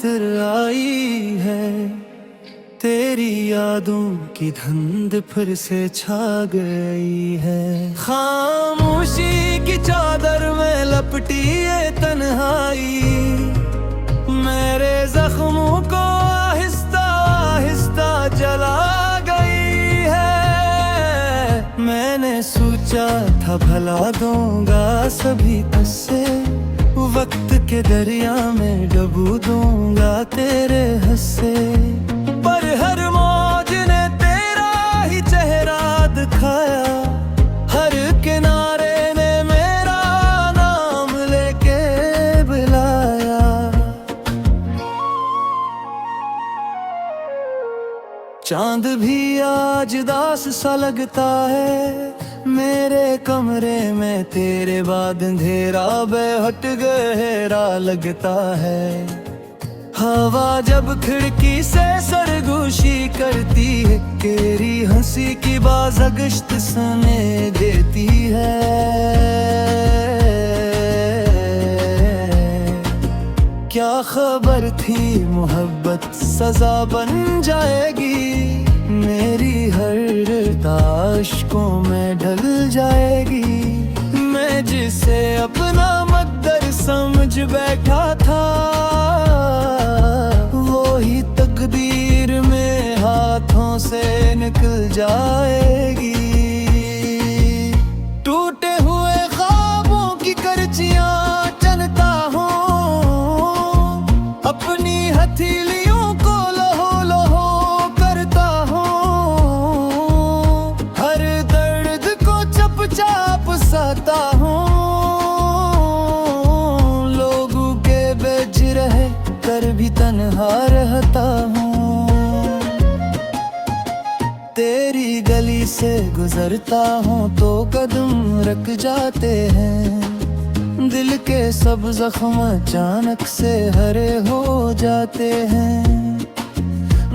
खातिर आई है। तेरी यादों की धुंध फिर से छा गई है। खामोशी की चादर में लपटी ये तन्हाई मेरे जख्मों को आहिस्ता आहिस्ता जला गई है। मैंने सोचा था भला दूंगा सभी किस्से, वक्त के दरिया में डूबू दूंगा तेरे हंसे। पर हर मौज ने तेरा ही चेहरा दिखाया, हर किनारे ने मेरा नाम लेके बुलाया। चांद भी आज दास सा लगता है, मेरे कमरे में तेरे बाद अंधेरा बेहट गहरा लगता है। हवा जब खिड़की से सरगोशी करती है, तेरी हंसी की बाज़ गश्त सुने देती है। क्या खबर थी मोहब्बत सजा बन जाएगी, मेरी हर ताश्कों में ढल जाएगी। मैं जिसे अपना मकदर समझ बैठा था, वो ही तकदीर में हाथों से निकल जाएगी। टूटे हुए ख्वाबों की करचियां चलता हूँ, अपनी हथेलियों को लहो लहो करता हूँ। हर दर्द को चुपचाप सहता हूँ, लोगों के बेच रहे कर भी तन्हा रहता हूँ। तेरी गली से गुजरता हूँ तो कदम रख जाते हैं, दिल के सब जख्म अचानक से हरे हो जाते हैं।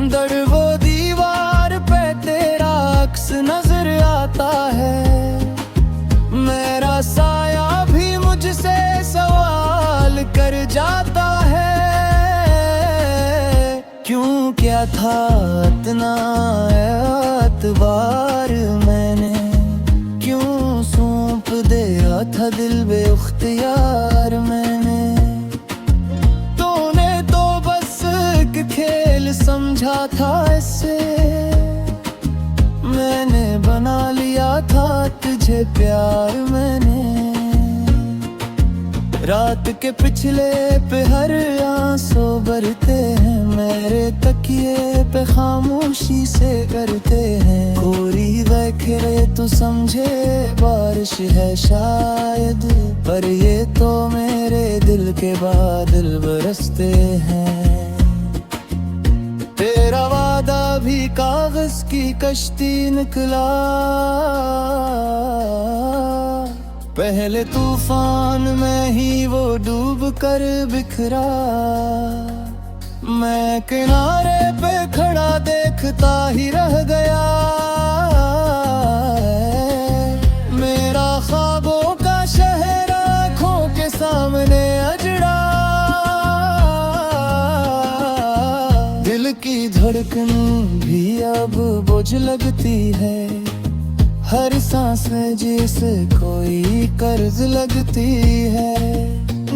दर वो दीवार पे तेरा अक्स नजर आता है, मेरा साया भी मुझसे सवाल कर जाता है। क्यों क्या था इतना एतबार मैंने, क्यों सौंप दिया था दिल बेख्तियार मैंने। तूने तो बस एक खेल समझा था इसे, मैंने बना लिया था तुझे प्यार मैंने। रात के पिछले पे हर आंसू भरते हैं, मेरे तकिए पे खामोशी से करते हैं। कोरी वखरे तो समझे बारिश है शायद, पर ये तो मेरे दिल के बादल बरसते हैं। तेरा वादा भी कागज की कश्ती निकला, पहले तूफान में ही वो डूब कर बिखरा। मैं किनारे पे खड़ा देखता ही रह गया, मेरा ख्वाबों का शहर आँखों के सामने अजड़ा। दिल की धड़कन भी अब बोझ लगती है, हर सांस में जैसे कोई कर्ज लगती है।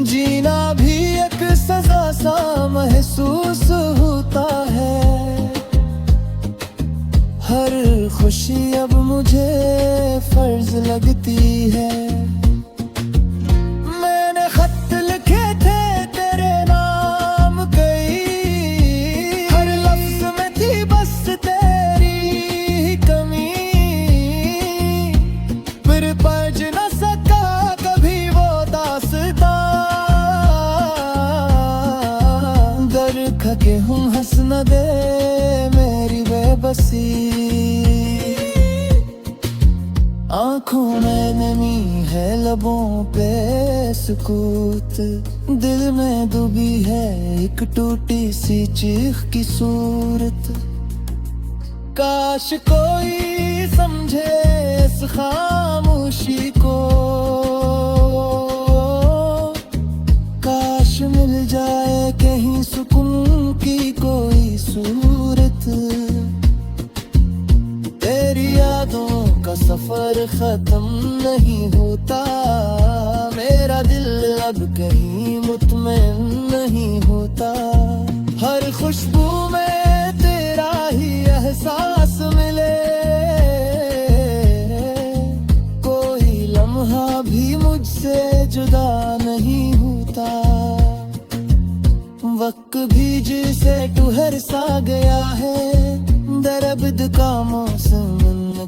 जीना भी एक सजा सा महसूस होता है, हर खुशी अब मुझे फर्ज लगती है। मैंने खत लिखे थे तेरे नाम कई, हर लफ्ज में थी बस तेरी ही कमी। फिर पढ़ न सका कभी वो दास्तां, दर के हूँ हंस न दे मेरी बेबसी। आँखों में नमी है लबों पे सुकूत, दिल में डूबी है एक टूटी सी चीख की सूरत। काश कोई समझे इस खामोशी को, काश मिल जाए कहीं सुकून सफर खत्म नहीं होता, मेरा दिल अब कहीं मुतमईन नहीं होता। हर खुशबू में तेरा ही एहसास मिले, कोई लम्हा भी मुझसे जुदा नहीं होता। वक्त भी जिसे ठहर सा गया है, दरअब्द का मौसम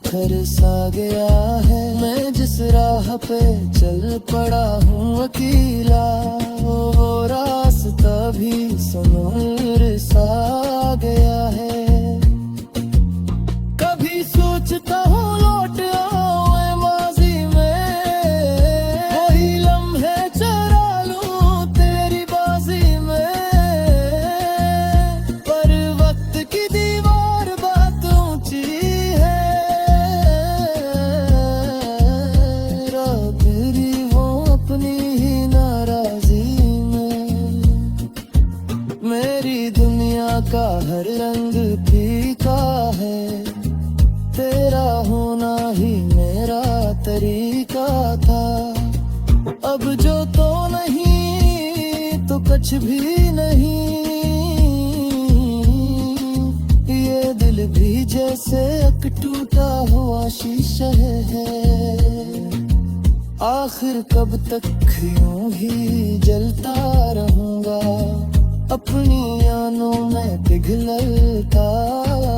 खर सा गया है। मैं जिस राह पे चल पड़ा हूँ अकेला, वो रास्ता भी समुद्र सा गया है। कभी सोचता हूँ लौट आऊं मैं माजी में, वही लम्हे चुरा लूं तेरी बाजी में। पर वक्त की दीवार बात ऊंची है, तेरी वो अपनी ही नाराजी में। मेरी दुनिया का हर रंग फीका है, तेरा होना ही मेरा तरीका था। अब जो तो नहीं तो कुछ भी नहीं, ये दिल भी जैसे एक टूटा हुआ शीशा है। आखिर कब तक यूं ही जलता रहूंगा, अपनी आनों में पिघलता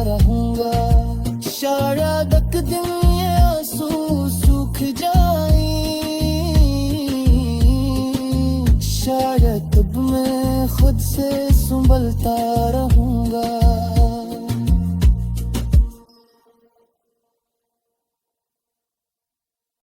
रहूंगा। शायद एक दिन ये आंसू सूख जाएं, शायद अब मैं खुद से संभलता रहूंगा।